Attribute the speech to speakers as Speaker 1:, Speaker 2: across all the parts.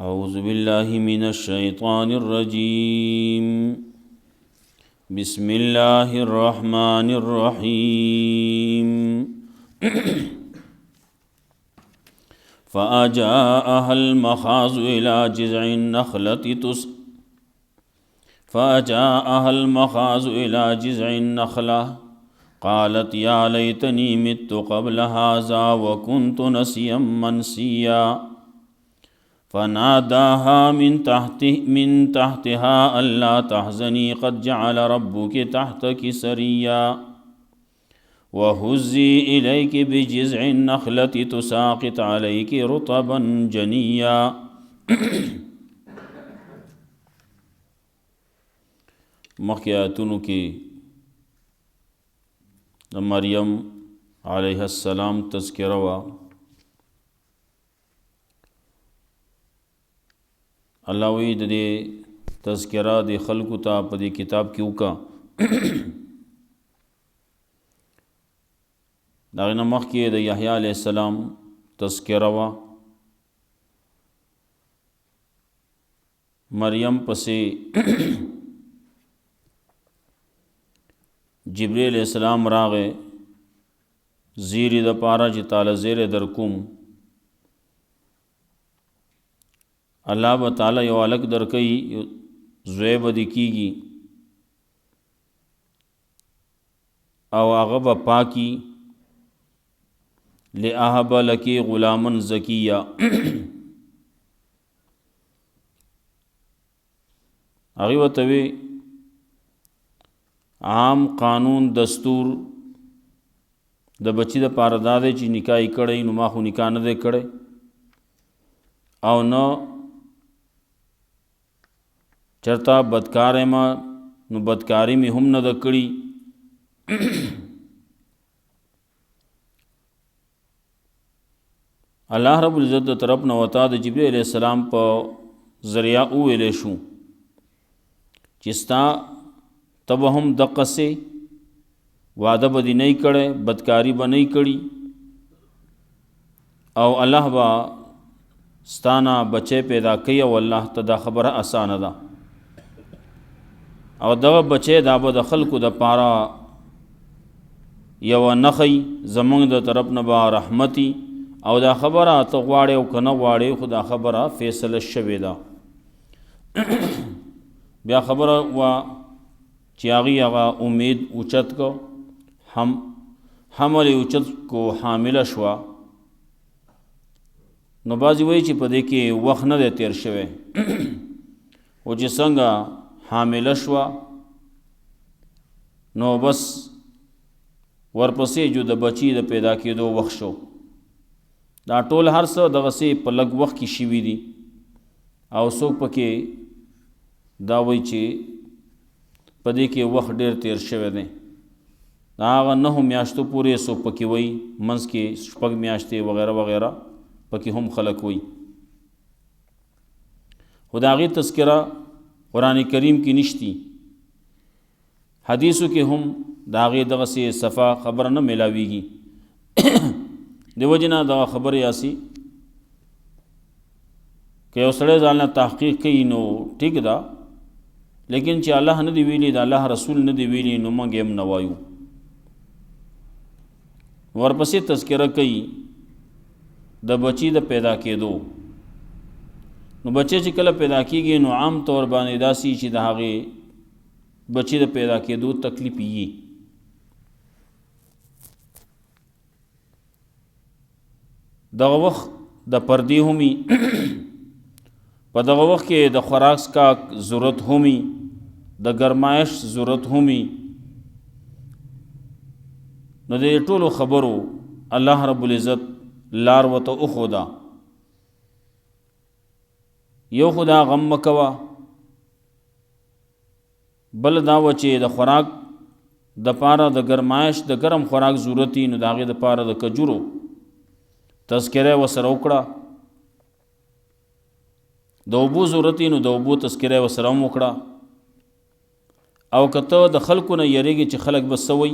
Speaker 1: اعوذ باللہ من الشیطان الرجیم بسم اللہ الرحمن الرحیم فأجاءها المخاض إلى جذع النخلة قالت يا ليتني مت قبل هذا وكنت نسيا منسيا فناداها من تحتها ألا تحزني قد جعل ربك تحتك سريا وهزي إليك بجذع النخلة تساقط عليك رطبا جنيا مخی آیتونو کی مریم علیہ السلام تذکرہ وا اللہ وی دے تذکرہ دے خلقو تا پا دے کتاب کیوں کا داغینا مخی دے یحییٰ علیہ السلام تذکرہ وا مریم پسے جبریل علیہ السلام راغے زیری دا پارا جی تعالی زیر در کم اللہ با تعالی یو علق در کئی زویب دی کی گی او آغا با پاکی لِأَهَبَ لَكِ غُلَامًا زَكِيًّا آغی و توی عام قانون دستور د بچی د پاره دا دی چې نکاح کړی نو ما خو نکاح نه دی کړی او نه چرته بدکار ما نو بدکاری می هم نه د کړی الله رب العزت د طرف نه وتا د جبرئیل علیہ السلام په ذریعہ ویلې شو چې ستا تب هم دقه سے وعده بدی نہیں کڑے بدکاری با نہیں کڑی او اللہ با ستانا بچے پیدا کئی او اللہ تا دا خبر آسان دا او دا بچے دا با دا خلق دا پارا یو نخی زمان دا طرف نبا رحمتی او دا خبر تا غواڑے او کنا غواڑے خدا خبر فیصل شوی دا بیا خبر و چیاغی آغا امید اوچت کو حمل اوچت کو حامل شوا نو بازی وی چی پدے کے وقت نہ دے تیر شوے او چی سنگا حامل شوا نو بس ورپسے جو دا بچی دا پیدا کی دو وقت شو دا ټول هر څه دغه سي په لږ وخت کې شوي دي او څوک پکې دا وایي چې په دې کې وخت ډېر تیر شوی دی دا هغه 9 میاشتو پورې څوک پکې وایي منځ کې شپږ میاشتې وغیرہ وغیرہ پکې هم خلق وایي خو د هغې تذکره قرآن کریم کې نشتی حدیثو کې هم د هغې دغسې صفا خبره نه میلاویږي د وجې نه دغه خبرې یاسي که یو سړی ځان نه تحقیق کوي نو ټیک ده لیکن چې الله نه دی ویلی د الله رسول نه دی ویلی نو موږ هم نه وایو ورپسې تذکره کوي د بچی د پیدا کېدو نو بچی چې کله پیدا کېږي نو عام طور باندې داسي چې د هغې بچی د پیدا کېدو تکلیف یي دغه وخت د پردې همي په دغه وخت کې د خوراک کا ضرورت همي د گرمایش ضرورت همي نو د ټولو خبرو الله رب العزت لار وته اخودا یو خدا غم مکوا بل دا وچې د خوراک د پاره د گرمایش د ګرم خوراک ضرورتي نو داغه د پاره د کجورو تذکره وسره وکړه د اوبو ضرورتي نو د اوبو تذکره وسره وکړه او کته د خلکو نه یریږي چې خلک بسوي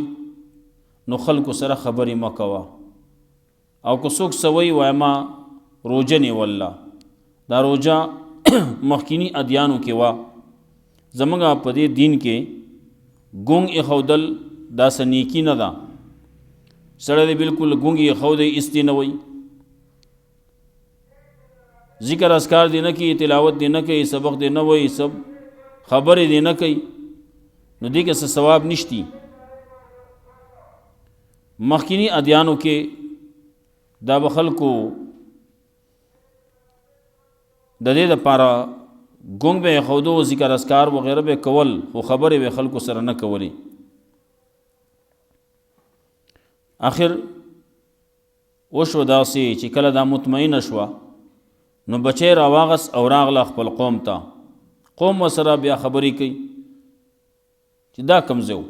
Speaker 1: نو خلکو سره خبرې مکوا او که څوک سوي وای ما روزه نه والله دا روجا مخکینی ادیانو کې وا زمونږ په دې دین کې ګونګ اخودل دا سنیکی نه ده سړی دی بالکل ګونګ اخودی استی نه وي ذکر اذکار دی نه کوي تلاوت دی نه کوي سبق دی نه وي سب خبرې دی نه کوي نو دې کې څه ثواب نشتی مخکینی ادیانو کې دا به خلکو د دې دپاره ګونګ به خودو ذکر اذکار وغیره به کول خو خبرې به خلکو سره نه کولی آخر وشو داسې چې کله دا مطمئنه شوه نو بچی راواغس او راغله خپل قوم ته قوم ورسره بیا خبرې کوي چې دا کوم ځای و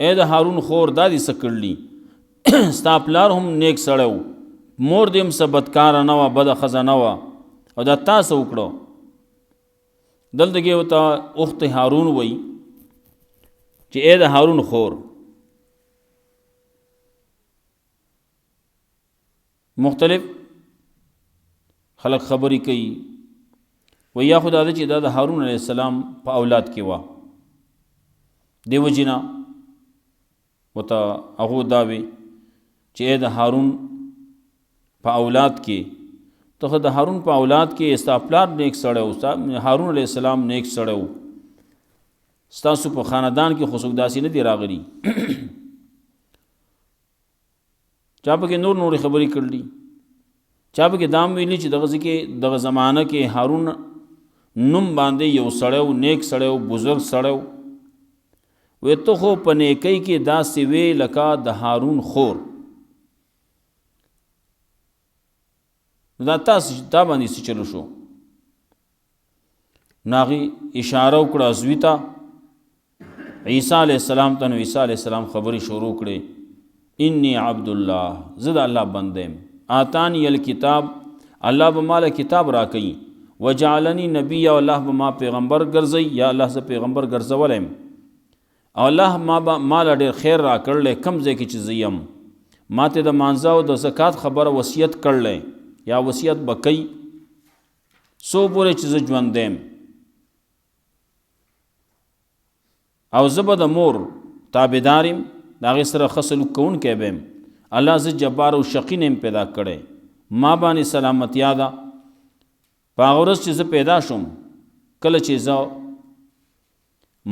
Speaker 1: ای د هارون خور دا دې څه کړلي ستا پلار هم نیک سړی و مور دې هم څه بدکاره نه وه بده ښځه نه وه او دا تا څه وکړو دلته کې ورته اخت هارون وایي چې ای د هارون خور مختلف خلق خبرې کوي و یا خدا ده چې دا د هارون علیه السلام په اولاد کې وه دیو جنا ورته هغو دا وی چې ای د هارون په اولاد کې ته د هارون په اولاد کې ستا پلار نیک سړی و هارون علیه السلام نیک سړی و ستاسو په خاندان کې خو څوک داسې نه دی راغلي چا پکې نورې خبرې کړلي چا پکې دام ویلي چې دغه زمانه کې هارون نوم باندې یو سړی و نیک سړی و بزرګ سړی و وی ته خو په نیکۍ کې داسې وې لکه د هارون خور دا تاسو دا باندې څه چلو شو نو هغې اشاره وکړه زوی ته عیسی علیه السلام ته نو عیسی علیه السلام خبرې شروع کړې انی عبد الله زه د الله بنده یم آتانی الکتاب الله به ماله کتاب راکوي وجعلنی نبی او الله به ما پیغمبر ګرځوي یا الله زه پیغمبر ګرځولی یم او الله ماله ډېر خیر را کړلی کم ځای کې چې زه یم ما ته د مانځه او د زکات خبره وصیت کړلی یا وصیت به کوي څو پورې چې زه ژوندی یم او زه به د مور تابعدار یم د هغې سره ښه سلوک کوونکی به یم الله زه جبار او شقي نه یم پیدا کړی ما باندې سلامتیا ده په هغه ورځ چې زه پیدا شوم کله چې زه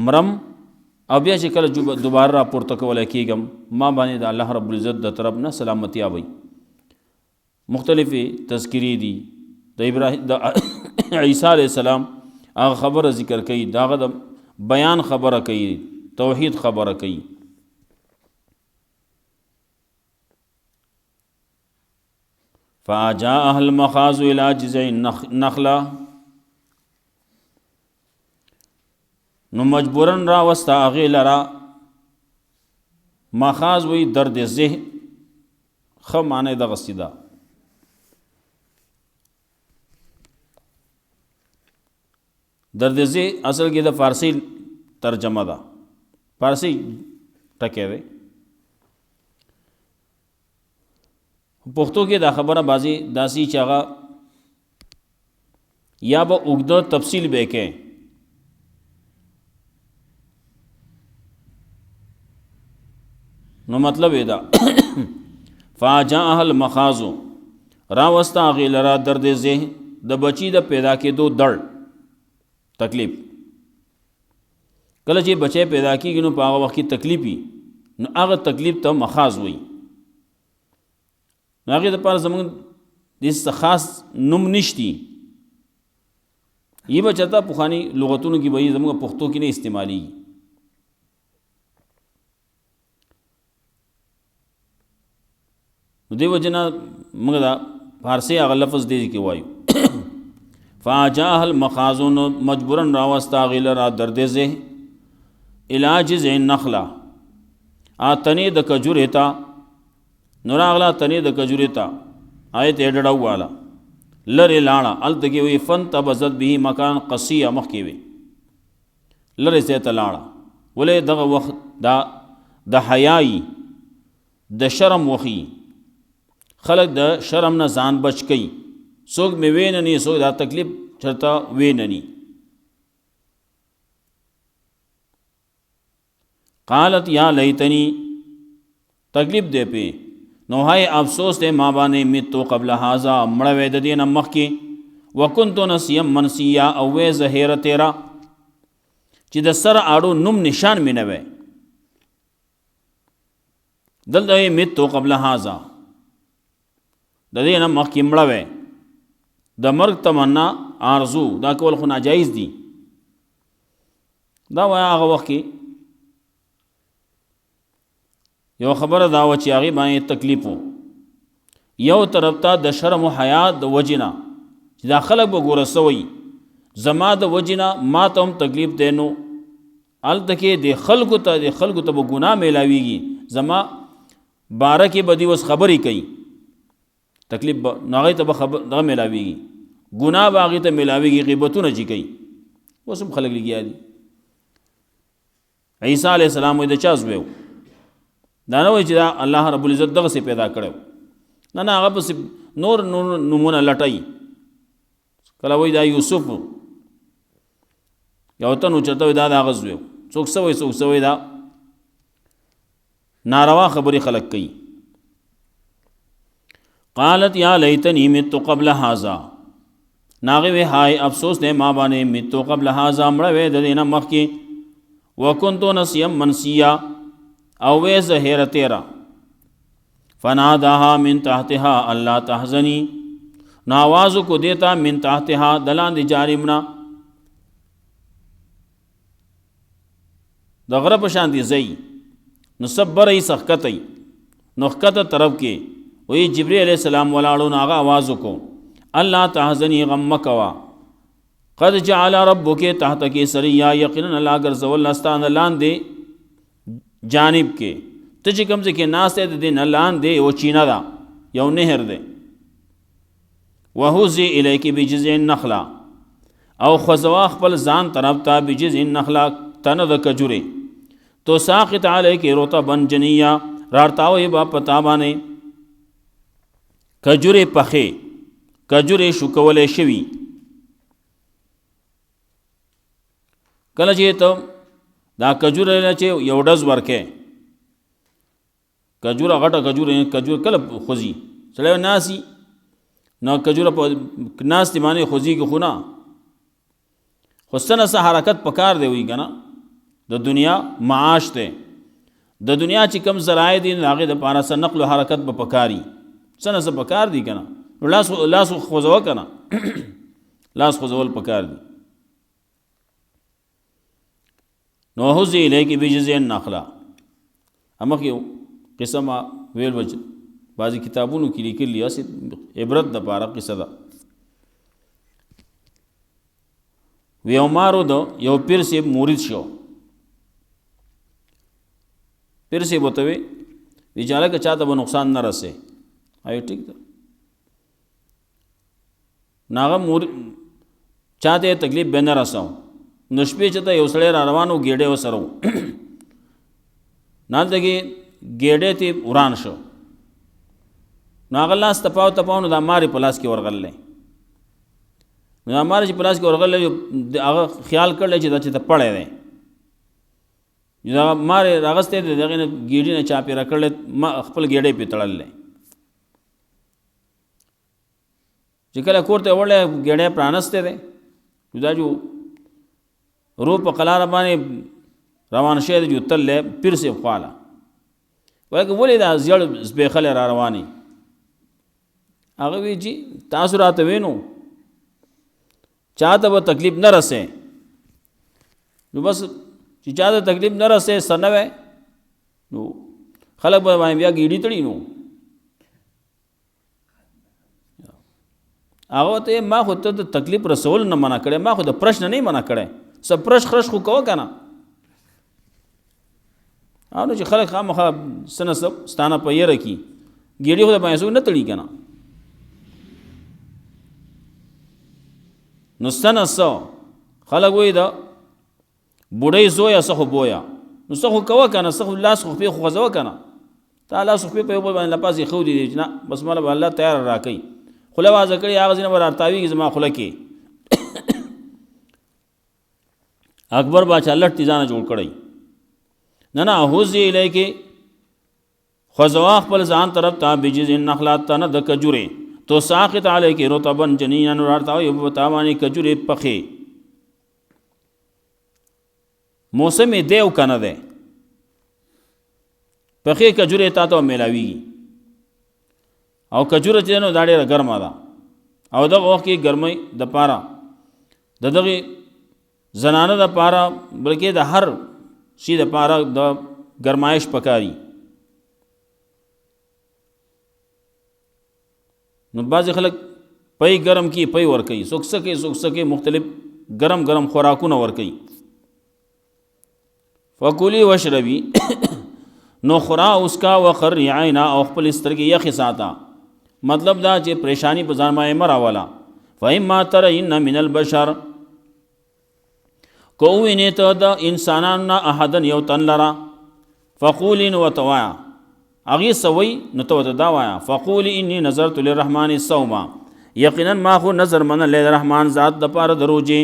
Speaker 1: مرم او بیا چې کله دوباره راپورته کولی کېږم ما باندې د الله رب العزت د طرف نه سلامتیا وي مختلفې تذکرې دي د عیسی علیه السلام هغه خبره ذکر کوي د هغه د بیان خبره کوي توحید خبره کوي فجاء المخاض الى جذع النخله نو مجبورن را وستا هغې لره مخاض وی درد ذهن ښه معنی دغسې ده درد ذهن اصل کې د فارسی ترجمه ده فارسی ټکی دی پښتو کې دا خبره بعضې داسې چې هغه یا به اوږده تفصیل به کې نو مطلب یې ده فاجاءها المخاض راوسته هغې لره درد ذهن د بچي د پیدا کېدو دړ تکلیف کله چې بچی پیدا کېږي نو په هغه وخت کې تکلیف وي نو هغه تکلیف ته مخاض وي نو هغې دپاره زموږ دې خاص نوم نشتی یې به چېرته پخواني لغتونو کې به یې زموږ پښتو کې نه استعمالېږي نو دې وجه نه موږ دا فارسی هغه لفظ دې کې وایو فاجاءها المخاض مجبورا راوستا هغې لره درد ذهن الی جذع النخله تنې د کجورې ته نو راغله تنې د کجورې ته آیت یې ډډه وواله لرې لاړه هلته کې وي فانتبذت به مکان قصیه مخکې وي لرې ځای ته لاړه ولې دغه وخت دا د حیایي د شرم وخی خلق د شرم نه ځان بچ کوي څوک مې وینني څوک دا تکلیف چرته وینني. قالت یا لیتنی تکلیف دے پہ نو ہائے افسوس دے ماں بانے متو قبل حاضا مڑوے د دین مخ کی وکنتو نسیم منسیا اوے زہیر تیرا چې د سر آڑو نم نشان میں نوے دل دے متو قبل حاضا د دین مخ کی مڑوے د مرگ تمنا آرزو دا کول خو ناجائز دی دا ویا هغه وخت کې یو خبره دا و چې هغې باندې تکلیف و یو طرف ته د شرم و حیا د وجې نه چې دا خلک به ګوره سوی زما د وجې نه ما ته هم تکلیف دی نو هلته کې د خلکو ته به ګناه میلاویږي زما باره کې به دوی اوس خبرې کوي تکلیف به نو هغې ته به دغه میلاویږي ګناه به هغې ته میلاویږي غیبتونه چې کوي اوس هم خلک لګیا دي. عیسی علیه السلام وایي د چا زوی و دا نه وایي چې دا الله رب العزت دغسې پیدا کړی نه هغه پسې نور نومونه لټوي کله وایي دا یوسف یو تن و چېرته وایي دا د هغه زوی و څوک څه وایي دا ناروا خبرې خلک کوي. قالت یا لیتنی متو قبل هذا ناغې وی ہائے افسوس دے ما باندې متو قبل هذا مړه وې د دې نه مخکې وکنتو نسیم منسیا او وی زہیر تیرا فناداها من تحتها اللہ تحزنی ناوازو کو دیتا من تحتها دلان دی جانبنا د غره په شان دی زئی نو صبرئی سخکتئی نخکت طرف کې وی جبریل علیہ السلام ولاړو ناغه आवाज کو اللہ تحزنی غم مکوا قد جعل ربک تحتک سریا یقینا اللہ ګرځول استان لاندې جانب کې ته چې کوم ځای کې ناسته د دې نه لاندې یو چینه ده یو نهر دی وهزی الیک بجذع النخله او خزوا خپل ځان طرف ته بجذع النخله تنه د کجوري تو ساقط علیک رطبا جنیا رارتاوي با پتا باندې کجوري پخې کجوري شو کولې شوی کله چې ته دا کجور نه چې یو ډز ورکې کجور غټه کجور کله خوځي سړی ناسي نو کجور په ناس دی باندې خوځي کې خو نه خو څه نه حرکت پکار دی وي کنه د دنیا معاش ته د دنیا چې کم ذرایع دي هغه د پاره سره نقل و حرکت به پکاري څه نه پکار دي کنه لاس خوځو کنه لاس خوځول پکار دي. نو هزی الیک بجذع النخله امخ یو قسم ویل وجه بعضی کتابونو کې لیکلي اسې عبرت د پاره قصه ده. وی عمرو دو یو پیر سی مرید شو پیر سی بوتوي ویچاله که چاته به نقصان نه رسے آیو ٹھیک ده ناغه چاته تکلیف به نه رساو نو شپې چې ته یو سړی را روانو ګېډې وسره و نالته کې ګېډې ته وران شو نو هغه لاس تپاو نو دا مارې په لاس کې ورغلی نو دا مارې چې په لاس کې ورغلی هغه خیال کړلی چې دا چې ته پړی دی دا مارې راغستی دی د هغې نه ګېډې نه چاپېره کړلی خپل ګېډې پې تړلی چې کله کور ته وړلی ګېډې پرانستی دی دا جو رو په قلاره باندې روان شوی دی جو تللی پیر صاحب خواله وایي ولې دا زیړ زبېښلی را روانې هغه وی چې تاسو راته وینو چاته به تکلیف نه رسې نو بس چې چاته تکلیف نه رسې څه نه وی نو خلک به باندې بیا ګېډې تړي نو هغه ته ما خو ته د تکلیف رسول نه منع کړی ما خو د پرش نه منع کړی څه پرش خرش خو کوه که نه او نو چې خلک خامخا څه نه څه ستانه په یره کي ګېډې خو د باندې څوک نه تړي که نه نو څه نه څه خلک وایي د بوډۍ زویه څه خو بویه نو څه خو کوه که نه څه خو لاس خو خپې خو خوځوه که نه تا لاس خو خپې په یو بل باندې لپاس یې ښودي دی چې نه بس ماله به الله تیاره راکوي خو خوله وازه کړي هغه ځینه به راتاویږي زما خوله کې. اکبر باچا لټ ځانه جوړ کړی. نه هوزی الیکې خوځوا خپل ځان طرف ته بجز النخلات ته نه د کجورې تو ساقط علیکې رطبا جنینا ورته یو په تا باندې کجورې پخې. موسم دیو کنه ده پخې کجورې تا ته میلاویږي او کجوره چې نو دا ډېره ګرمه ده او دغه وخت کې ګرمۍ د پاره د دغه زنانه د پاره بلکې د هر شي د پاره د ګرمایش پکاري. نو بعض خلک پي ګرم کی پي ور کوي سوکسکه مختلف ګرم ګرم خوراکونه ور کوي. فکولی وشربی نو خورا اس کا وقر عینا او خپل سترګې یخې ساته. مطلب دا چې پریشانی په ځان باندې مراوله. فإما ترین من البشر کو وینې ته د انسانانو نه احدن یو تن لرا فقولی نو وتوایا اغي سوي نو ته دا وایا فقولی انی نظرت للرحمن الصوما یقینا ما خو نظر من للرحمن ذات د پاره دروجي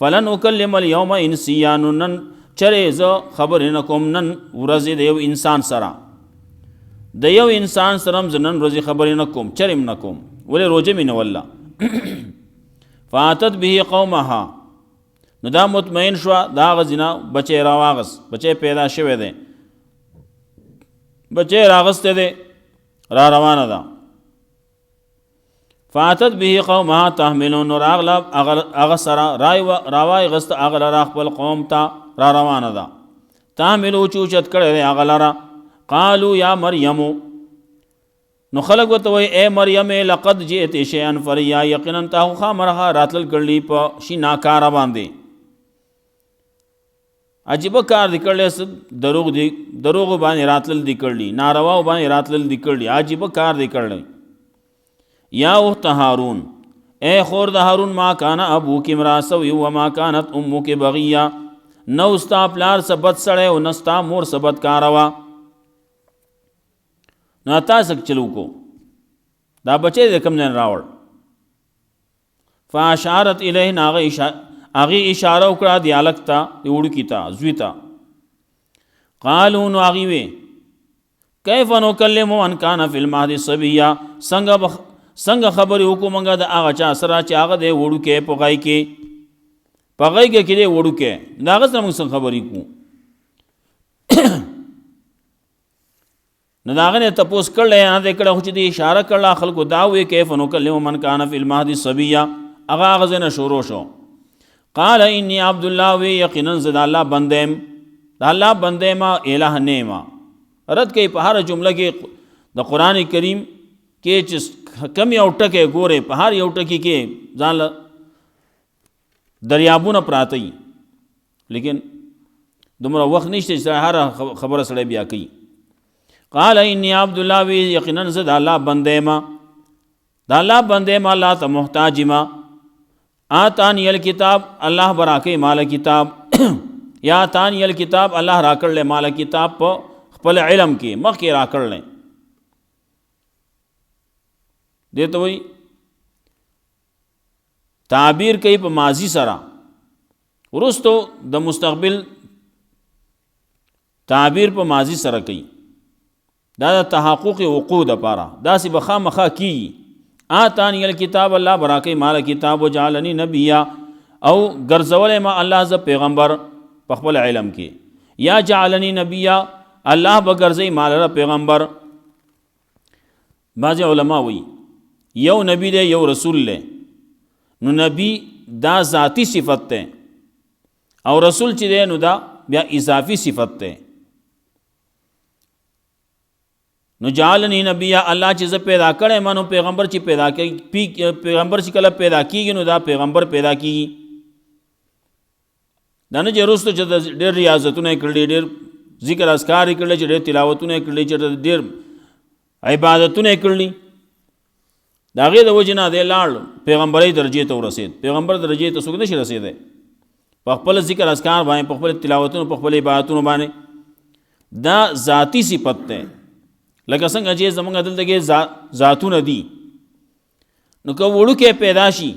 Speaker 1: فلن اکلم اليوم انسیان نن چرې زه خبرې نه کوم نن ورځې د یو انسان سره د یو انسان سره نن ورځې خبرې نه کوم چرې نه کوم ولې روزه مې نه والله. فاتت به قومها نو دا مطمئن شو دا غزینا بچی راواغس بچی پیدا شوه دی بچی راغسته دی را روانه ده. فاتت به قومها تحملون نور اغلب اغه سره راوای غست اغه را خپل قوم ته را روانه ده. تحملو چوچت کړه دی اغه لرا قالو یا مریم نو خلق وته وای اے مریم لقد جئت شیئا فریا یقینا ته خامرها راتل کړلی په شي ناکار باندې عجیب کار دی کړل دروغ باندې راتل دی کړلی ناروا باندې راتل دی کړلی عجیب کار دی کړل. یا اخت هارون اے خور د هارون ما کان ابو کی مراسو و ما کانت امو کی بغیا نو استا پلار سبت سړی او نستا مور سبت کاروا. نو تاسو چلو کو دا بچی د کم نه راوړ. فاشارت الیه ناغه اغي اشاره وکړه دی الکتا وړو کیتا زویتا. قالو نو اغي وی کیف نکلم ان کان فی المهد صبیا څنګه خبر وکومنګه د هغه چا سره چې هغه د وړو کې پغای کې کې دی وړو کې داغه سره موږ خبرې کو. نو داغه نه تپوس کړل نه د کړه چې دی اشاره کړه خلکو دا وی کیف نکلم من کان فی المهد صبیا هغه غزنه شروع شو. قال انی عبد الله وی یقینا زد الله بندم د الله بندې ما الہ نیما رد کوي په هر جمله کې د قران کریم کې چې کم یو ټکه ګوره په هر یو ټکی کې ځان دریابونه پراته وي لیکن دومره وخت نشته چې هر خبره سره بیا کوي. قال انی عبد الله وی یقینا زد الله بندې ما د الله بندې ما الله ته محتاج ما آتانی الکتاب الله براکه مال کتاب یا آتانی الکتاب الله راکړل مال کتاب په خپل علم کې مخکې راکړل دیته وی تعبیر کوي په ماضی سره ورستو د مستقبل تعبیر په ماضی سره کوي دا د تحقق وقوع د پاره داسې بخامخه کی. آتانی الکتاب الله براکه مال کتاب وجعلنی نبیا او ګرځول ما الله ز پیغمبر په خپل علم کې یا جعلنی نبیا الله به ګرځي مال پیغمبر. بعض علما وی یو نبی دی یو رسول له نو نبی دا ذاتی صفت ده او رسول چې دی نو دا بیا اضافي صفت ده. نو جعلنی نبی الله چې ز پیدا کړي مانو پیغمبر چې پیدا کوي پیغمبر چې کله پیدا کیږي نو دا پیغمبر پیدا کیږي. دا نه چې رسول چې ډېر ریاضتونه کړل ډېر ذکر اذکار کړل چې ډېر تلاوتونه کړل چې ډېر عبادتونه کړل دا غي د وجنه د لاړ پیغمبري درجه ته ورسید. پیغمبر درجه ته څوک نشي رسیدای په خپل ذکر اذکار باندې په خپل تلاوتونو په خپل عبادتونو باندې دا ذاتی صفت ده لکه څنګه چې زمونږ دلته کې ذاتونه دي نو که وړوکی پیدا شي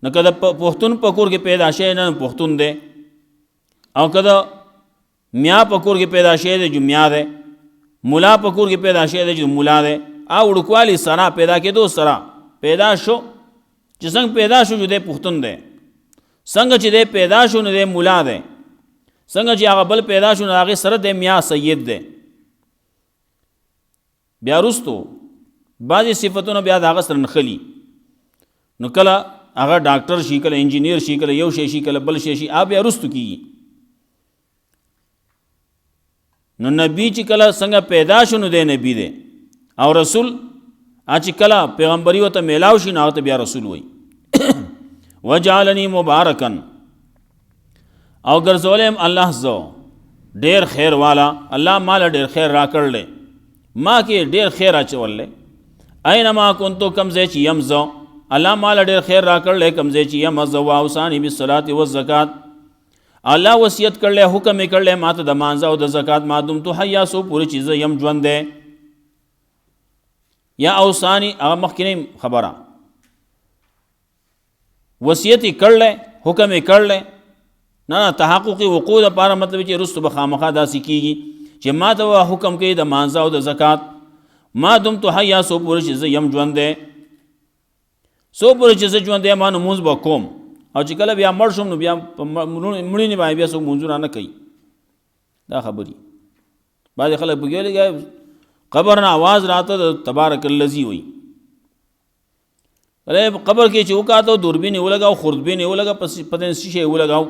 Speaker 1: نو که د پښتون په کور کې پیدا شي نه پښتون دی، او که د میا په کور کې پیدا شي دی جو میا دی، مولا په کور کې پیدا شي دی جو مولا دی. او وړوکوالي سره پیدا کېدو سره پیدا شو چې څنګه پیدا شو جو دی پښتون دی، څنګه چې دی پیدا شو نو دی مولا دی، څنګه چې هغه بل پیدا شو نو هغې سره دی میا سید دی. بیا وروستو بعضې صفتونه بیا د هغه سره نښلي، نو کله هغه ډاکټر شي، کله انجینیر شي، کله یو شی شي، کله بل شی شي، هغه بیا وروستو کېږي. نو نبی چې کله څنګه پیدا شو نو دی نبی دی، او رسول چې کله پیغمبري ورته میلاو شي نو هغه ته بیا رسول وایي. وجعلنی مبارکن، او ګرځولیم الله زو ډیر خیر والا، الله مال ډیر خیر را کړل، ما کې ډیر خیر اچول، اینما کنتو کم ځای چې یم زو، الله مال ډیر خیر را کړل کم ځای چې یم زو. واوصانی بالصلاة والزکات، الله وصیت کړل حکم یې کړل ماته د مانځه او د زکات، ما دمتو حیا سو پوری چیز یم ژوند دی. یا اوصانی هغه مخکینی خبره وصیت یې کړل حکم یې کړل، نه تحقق وقوع لپاره مطلب چې رستو به خامخا داسې کېږي چې ما ته حکم کوي د مانځه او د زکات، ما دمتو حیا سو پوری چې زه یم ژوند دی، سو پوری چې زه ژوند دی ما لمونځ به کوم، او چې کله بیا مړ شم نو بیا مړینې باندې بیا څوک لمونځونه نه کوي. دا خبرې بعضې خلک پکې لګي قبر نه आवाज راته د تبارک الذی وایي، قبر کې چې وکاته دوربین یې ولګاو، خوردبین یې ولګا، پتہ نه څه شی یې ولګاو،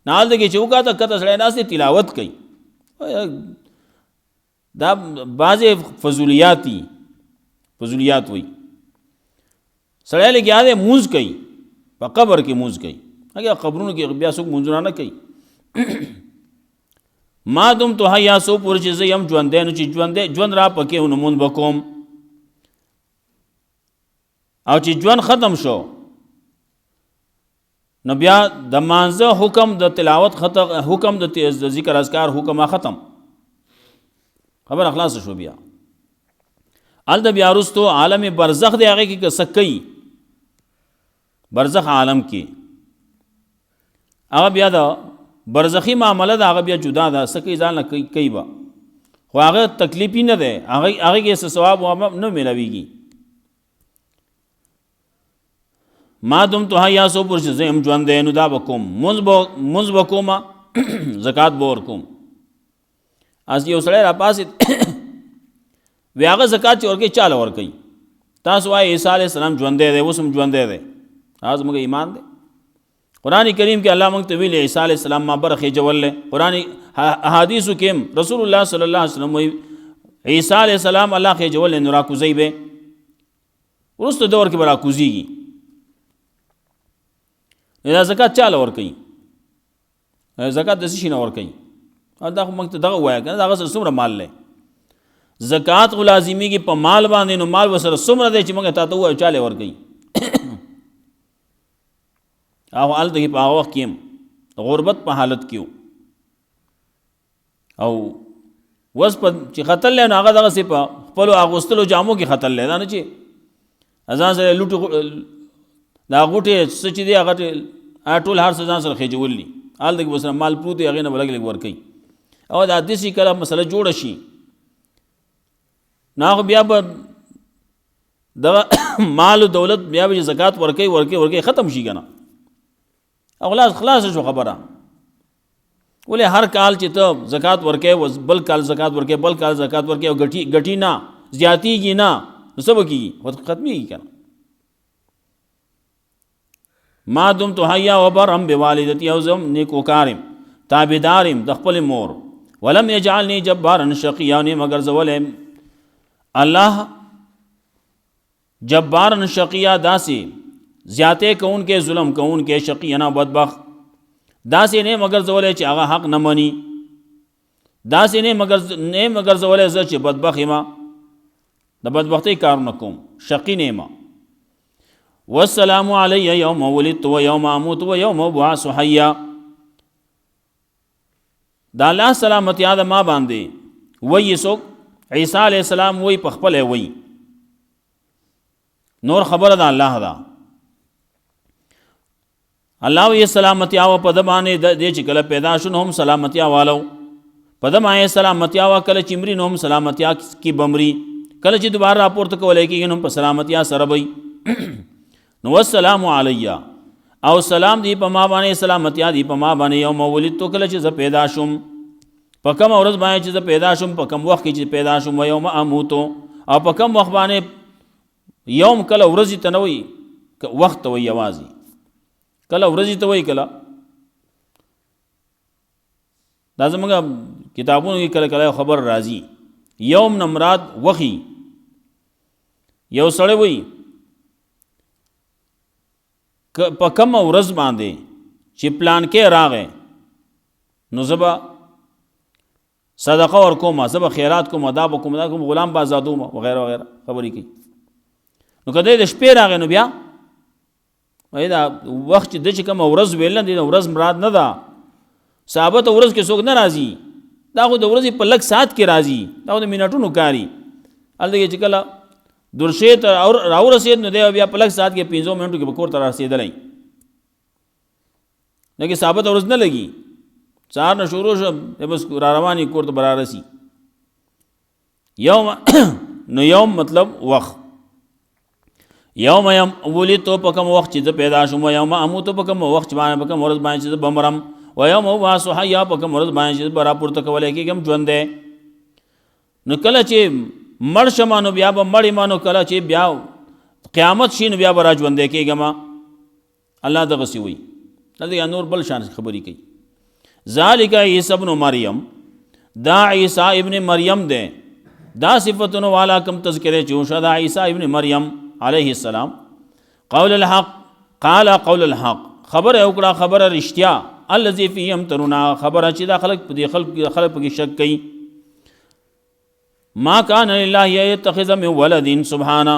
Speaker 1: نه هلته کې چې وکاته کته سړی ناست دی تلاوت کوي. دا بعضې فضولیات وایي، سړی لګیا دی مونځ کوي، په قبر کې مونځ کوي، هغه قبرونو کې بیا څوک مونځونه نه کوي. ما دمتو حیا سو پورې چې زه یم ژوندی، نو چې ژوند را پکې نو مونځ به کوم، او چې ژوند ختم شو نو بیا د مانځه حکم، د تلاوت حکم، د ذکر اذکار حکم ختم، خبر خلاص شو. بیا هلته بیا وروستو عالم برزخ دی، هغې کې که څه کوي برزخ عالم کې، هغه بیا د برزخی معامله ده، هغه بیا جدا ده، څه کوي ځان نه کوي به، خو هغه تکلیفي نه دی، هغې کې څه ثواب نه میلاویږي. ما دمتو حیا سو پورې چې زه یم ژوندی نو دا به کوم، مونځ به کومه، زکات به ورکوم. از یو سړی راپاسېد وی هغه زکات چې ورکوي چاله ورکوي، تاسو وایي عیسی علیه السلام ژوندی دی، اوس هم ژوندی دی، دا زموږ ایمان دی. قرآن کریم کې الله موږ ته ویلي عیسی علیه السلام ما برخې جوړلی، قرآن احادیثو کې هم رسول الله صلی الله علیه وسلم وایي عیسی علیه السلام الله خې جوړلی نو راکوزی به وروسته دور کې به راکوزیږي. دا زکات چاله ورکوي، زکات د څه شي نه ورکوي، دا خو موږ ته دغه ووایه که نه، د هغه سره څومره مال دی، زکات خو لازمیږي په مال باندې، نو مال ورسره څومره دی چې موږ تا ته ووایو چاله ورکوي. هغه هلته کې په هغه وخت کې هم غربت په حالت کې و، او اوس په چې ختل دی نو هغه دغسې په خپلو اغوستلو جامو کې ختل دی، دا نه چې ځان سره لوټو دا غوټې څه چې دی هغه ټول هر څه ځان سره خېجولي، هلته کې به سره مال پروت وي، هغې نه به لږ لږ ورکوي. او دا داسې کله مسله جوړه شي نو هغه بیا به دغه مال و دولت بیا به زکات ورکوي ختم شي که نه، او خلاص شو خبره. ولې هر کال چې ته زکات ورکوي، بل کال زکات ورکوي، بل کال زکات ورکوي، او ګټي نه زیاتېږي نه، نو څه به کېږي؟ ختمېږي که نه. ما دمتو حیا وبرم بوالدتی، او زه نیکوکار یم، تابعدار یم د خپلې مور. ولم یجعلنی جبارا شقیا، نه مگر زولی الله جبارا شقیا، داسې زیاتې کوونکې، ظلم کوونکې، شقینا بدبخت، داسې نه مگر زولی چې هغه حق نه مني، داسې نه مگر زولی زه چې بدبخت یم، د بدبختۍ کارونه کوم، شقی نه یم. والسلام علی یوم ولدت و یوم اموت و یوم ابعث حیا، دا الله سلامتیا د ما باندې وایي څوک؟ عیسی علیہ السلام وایي په خپله وایي، نور خبر دا الله دا الله وی سلامتی او په دمانه د چې کله پیدا شون هم سلامتی والو په دمانه سلامتی او کله چې مری نوم سلامتی کی بمری کله چې دوباره راپورته کولای کېږي نو په سلامتی سره وي نو والسلام علی او سلام دی په ما باندې سلامتی دی په ما باندې یوم ولدت کله چې ز پیدا شوم په کوم ورځ باندې چې ز پیدا شوم په کوم وخت کې چې پیدا شوم یوم اموت او په کوم وخت باندې یوم کله ورځ ته نوې وخت وي یوازي کله ورځ ته وای کله دا زموږ کتابونو کې کله کله خبر راځي یوم نمراد وخی یو سړی وای په کوم ورځ باندې چې پلان کې راغې نو زبا صدقه ورکوم زبا خیرات کوم ادا کوم غلام بازادوم وغیرہ وغیرہ خبرې کوي نو کله د شپې راغې نو بیا وای دا وخت د چې کوم ورځ ویل نه دی ورځ مراد نه ده صحابه ته ورځ کې څوک نه راځي دا خو د ورځې په لږ ساعت کې راځي دا د منټونو کاری هلته چې کله درشي ته راورسېد نو دی بیا په لږ ساعت کې 15 منټو کې به کور ته رسېدلی لکه صحابه ته ورځ نه لګي سهار نه شروع شو بس را رواني کور ته به رارسي یوم نو یوم مطلب وخت یوم ولدت په کوم وخت چې پیدا شوم یوم اموت په کوم وخت باندې په کوم ورځ باندې چې بمرم و یوم ابعث حیا په کوم ورځ باندې چې راپورته کولای کېږم ژوند دی نو کله چې مړ شم نو بیا به مړ یم نو کله چې بیا قیامت شي نو بیا به را ژوندی کېږم الله دغسې وایي دلته نور بل شان خبرې کوي ذالک عیسی ابن مریم دا عیسی ابن مریم دی دا صفتونو والا کم تذکرې چې وشو دا عیسی ابن مریم علیہ السلام قول الحق قال قول الحق خبر وکړه خبر رښتیا الذي فيه يمترون خبر چې دا خلق په شک کوي ما کان لله يتخذ من ولد سبحانه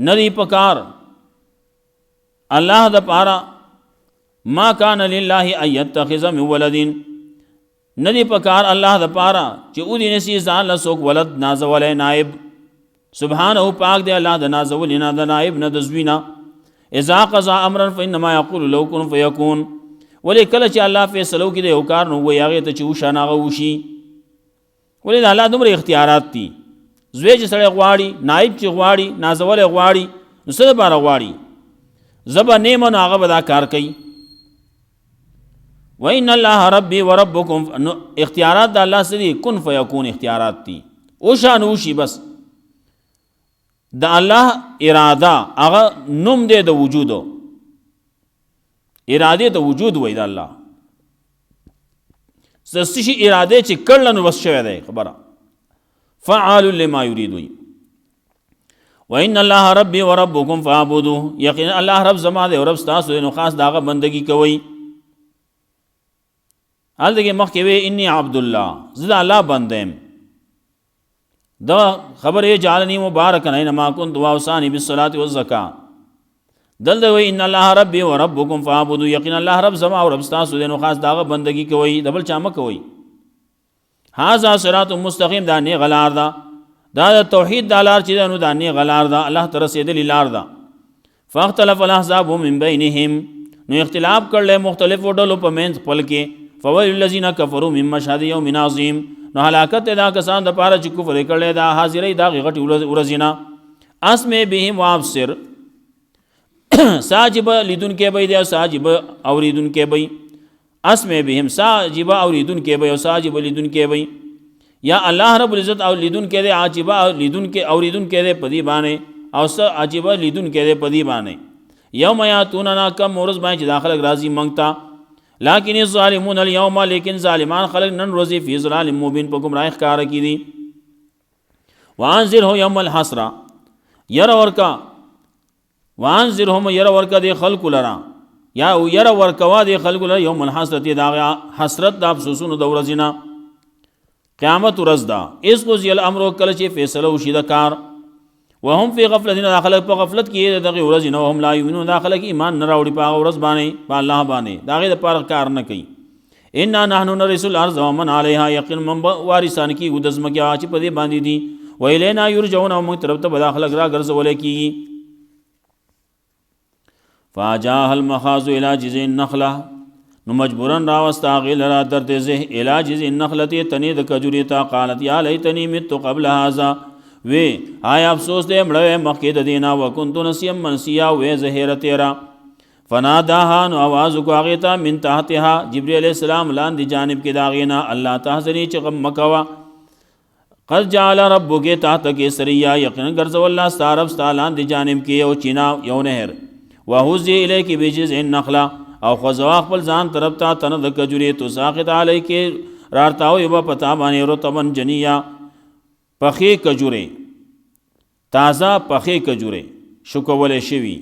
Speaker 1: ندی پکار الله د پارا ما کان لله ان يتخذ من ولد ندی پکار الله د پارا چې او دې نسی ځان له څوک ولد نازولې نائب سبحانه پاک دی الله د نازولې نه د نائب نه د زوینا اذا قضى امرا فانما يقول له كن فيكون ولې کله چې الله فیصلو کې د یو کار نو وایي هغه ته چې وشانه هغه وشي ولې د الله دومره اختیارات دي زوی چې سړی غواړي نائب چې غواړي نازولی غواړي نو څه دپاره غواړي زبه نیمه نو هغه به دا کار کوي وان الله ربي وربكم نو اختیارات د الله څه دي کن فیکون اختیارات دي وشانه وشي بس د الله اراده هغه نوم دی د وجودو اراده ته وجود وای د الله سشي اراده چې کړل نو بس شوی دی خبره فعال لما يريد وان الله ربي وربكم فاعبدوه یقینا الله رب زما دی او رب تاسو نو خاص داغه بندگی کوي حال دغه مخ کې وی انی عبد الله زدا الله بندم دا خبره جعلنی مبارکا اینما كنت واوصاني بالصلاه والزکاه دلته وی ان الله ربي وربكم فاعبدوا یقینا الله رب زما او رب تاسو دینو خاص داغه بندگی کوي دبل چا کوي هاذا صراط مستقیم دا نه غلار دا د توحید دالار چې نو دا نه غلار دا الله تر رسیدلی لار دا فاختلف الاحزاب من بينهم نو اختلاف کړل مختلف ډلو په منځ خپل کې فويل الذين كفروا من مشهد يوم عظيم نو هلاکت دا کسان د پاره چې کفر کړل دا حاضرې دا غټي ورزینا اسمه بهم وابصر ساجب لیدون کې به دی او ساجب اوریدون کې به اسمه بهم ساجب اوریدون کې به او ساجب لیدون کې به یا الله رب العزت او لیدون کې دی عاجب لیدون کې اوریدون کې دی پدی باندې او ساجب لیدون کې دی پدی باندې یوم یاتوننا کم ورځ باندې داخله راضی منګتا لیکن الظالمون اليوم لیکن ظالمان خلق نن روزی فی ظلال مبین په گمراه ښکار کی دي وانذره یوم الحسرہ ير ورکا وانذرهم ير ورکا دی خلق لرا یا ير ورکوا دی خلق لرا یوم الحسرت دا حسرت د افسوسونو د ورځینا قیامت ورځ دا اس کو ذل امر کله چې فیصله وشي د کار وهم فی غفلت داخله په غفلت کې دغه ورځ نه هم لا یمنون داخله کې ایمان نه راوړي په ورځ باندې په الله باندې داغه د پر کار نه کوي ان نحن نرث الارض ومن عليها یقین من وارثان کی ودزم کې چې په دې باندې دي ویلینا یرجون او موږ طرف ته داخله را ګرځول کیږي فاجاها المخاض الى جذع النخله نو مجبورن راوستا غیل را درد زه الى جذع النخله تنی د کجوری تا قالت یا لیتنی مت قبل هذا وی آیا افسوس دې مړې مخکې د دینا وکنت نسیم منسیا وې زهره تیرا فناداها نو आवाज کو هغه ته من تحتها جبرئیل علیہ السلام لاندې جانب کې داغینا الله تحزنی چې غم مکوا قد جعل ربک تحتک سریا یقینا ګرځول الله ستارب ستالان دی جانب کې او چینا یو نهر وهزی الیک بجذع النخله او خزوا خپل ځان طرف ته تن د کجوری تو ساقط علیک رارتاو یو پتا باندې رطبن جنیا پخې کجوره تازه پخې کجوره شکول شوی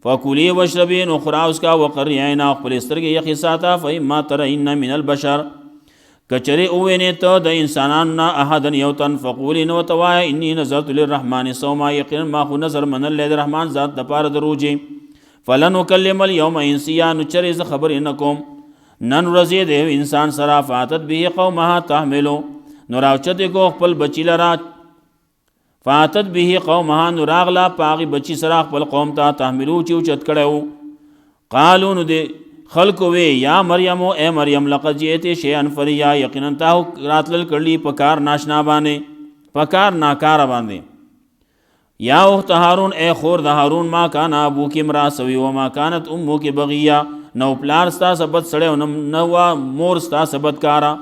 Speaker 1: فکولی وشربی نو خورا اس کا وقر عینا خپل سترګې یخی ساته فإما ترین من البشر کچری اوینه ته د انسانانو نه احدن یو تن فقولی نو توای انی نظرت للرحمن صوما یقینا ما خو نظر من الله الرحمن ذات د پاره دروجی فلن اکلم اليوم انسیا نو چری ز خبر انکم نن ورځې د انسان سره فاتت به قومها تحملو نو راوچته کو خپل بچی لرا فاتت به قومها نو راغلا پاغي بچی سره خپل قوم ته تحملو چې اوچت کړو قالو نو د خلق وی یا مریم اے مریم لقد جئت شیئا فریا یقینا تا راتل کړلی پکار ناشنا باندې پکار ناکار باندې یا اخت هارون اے خور د هارون ما کان ابو کی مرا سوی و ما کانت امو کی بغیا نو پلار ستا سبت سړیو نو مور ستا سبت کارا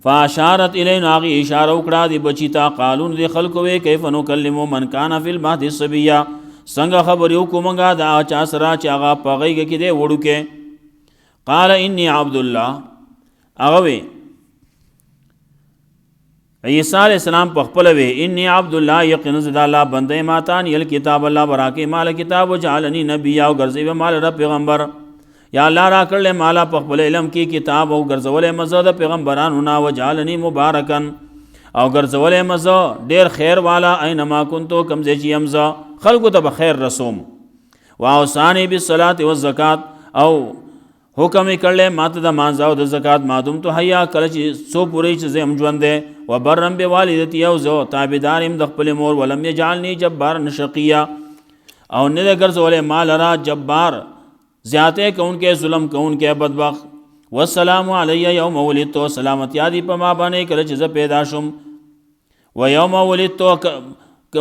Speaker 1: فاشارت الینا غی اشاره وکړه دی بچی تا قالون دی خلق وی کیف نکلمو من کان فی المهد صبیا څنګه خبر یو کومګه دا چا سره چې هغه پغیږي کې دی وړو کې قال انی عبد الله هغه عیسی علیہ السلام په خپل وی انی عبد الله یقینا ذ الله بنده ماتان یل کتاب الله براکه مال کتاب وجعلنی نبی او ګرځي مال رب پیغمبر یا الله را کړل مالا په خپل علم کې کتاب او ګرځولې مزه د پیغمبرانو نا وجعلنی مبارکن او ګرځولې مزه ډیر خیر والا اينما کنتو کمزې چې امزه خلقو ته بخیر رسوم واوصانی بالصلاه والزکات او حکم کړل ماته د مانځ او د زکات مادوم تو حیا کله چې سو پوری چې زم ژوند ده وبرم بوالدتی او زو تابعدارم د خپل مور ولم یجعلنی جبار نشقیا او نه ګرځولې مال را جبار زیاته کون کې ظلم کون کې بدبخت والسلام علی یوم ولدت سلامتی ادی په ما باندې کله چې ز پیدا شوم و یوم ولدت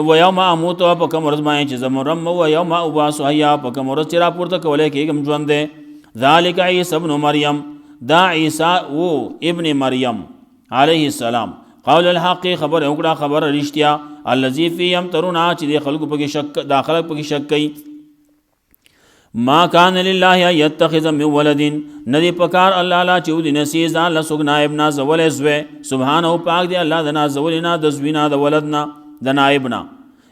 Speaker 1: و یوم اموت په کوم ورځ باندې چې زمرم و یوم ابعث حیا په کوم ورځ چې را پورته کولای کېږم ژوند ده ذالک عیسی ابن مریم دا عیسی او ابن مریم علیه السلام قول الحق خبر وکړه خبر رښتیا الذی فی یمترون چې خلق په شک داخله په شک کوي ما کان لله یتخذ من ولد ندی پکار الله لا چود نسیز الله سغنا ابن زول زو سبحان او پاک دی الله دنا زولنا د زوینا د ولدنا د نائبنا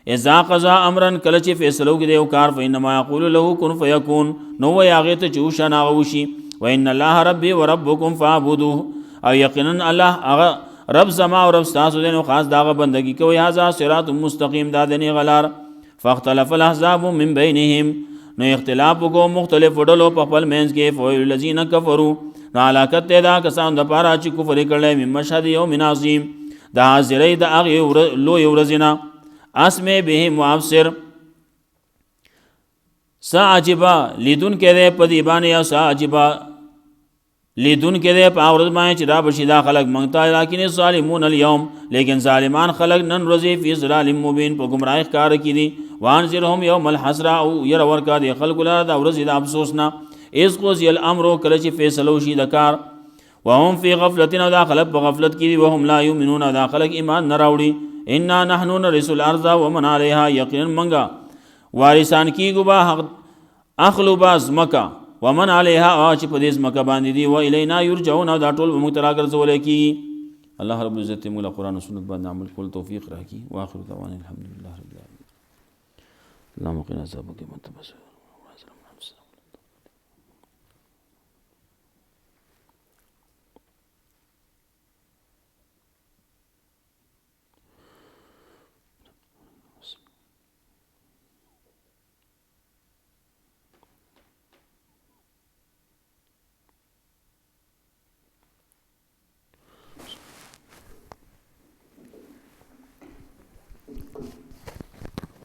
Speaker 1: اذا قضا امرا کله چې فیصلو کې دیو کار فینما یقول له کن فیکون نو یاغه ته چوشنا غوشي وان الله ربي وربكم فاعبدوه او یقینا الله هغه رب زما او رب تاسو دین خاص داغه بندگی کوي هاذا صراط مستقیم دادنی غلار فاختلف الاحزاب من بینهم نو اختلاف کو مختلف وډلو په خپل مینس کې فویل الذین کفروا نو علاقت دا کسان د پاره چې کفر کړل من مشهد یوم عظیم دا حاضرې د هغه لو یورزینا اسمه به مؤبصر ساعجبا لیدون کې ده په دی باندې یا ساعجبا لیدون کې ده په اورز باندې چې را بشي دا خلق مونږ لکن ظالمون اليوم لیکن ظالمان خلق نن ورځې فی ظلال مبین په گمراهی کار کړي وانذرهم يوم الحسره او ير ورکا دی خلق لاره دا ورځ د افسوسنا اس قضی الامر کله چې فیصلو شي د کار وهم فی غفلتنا دا خلق په غفلت کې وهم لا یؤمنون دا خلق ایمان نه راوړي انا نحن نرث الارض ومن عليها یقینا منګه وارثان کیږو با حق اخلو باز مکه ومن عليها چې په دې مکه باندې دی و الینا یرجعون دا ټول مترا ګرځول کی الله رب عزت مولا قرآن و سنت باندې عمل کول توفیق راکړي واخر دعوانا الحمدلله رب العالمین اللهم قنا عذابك ومن تبصر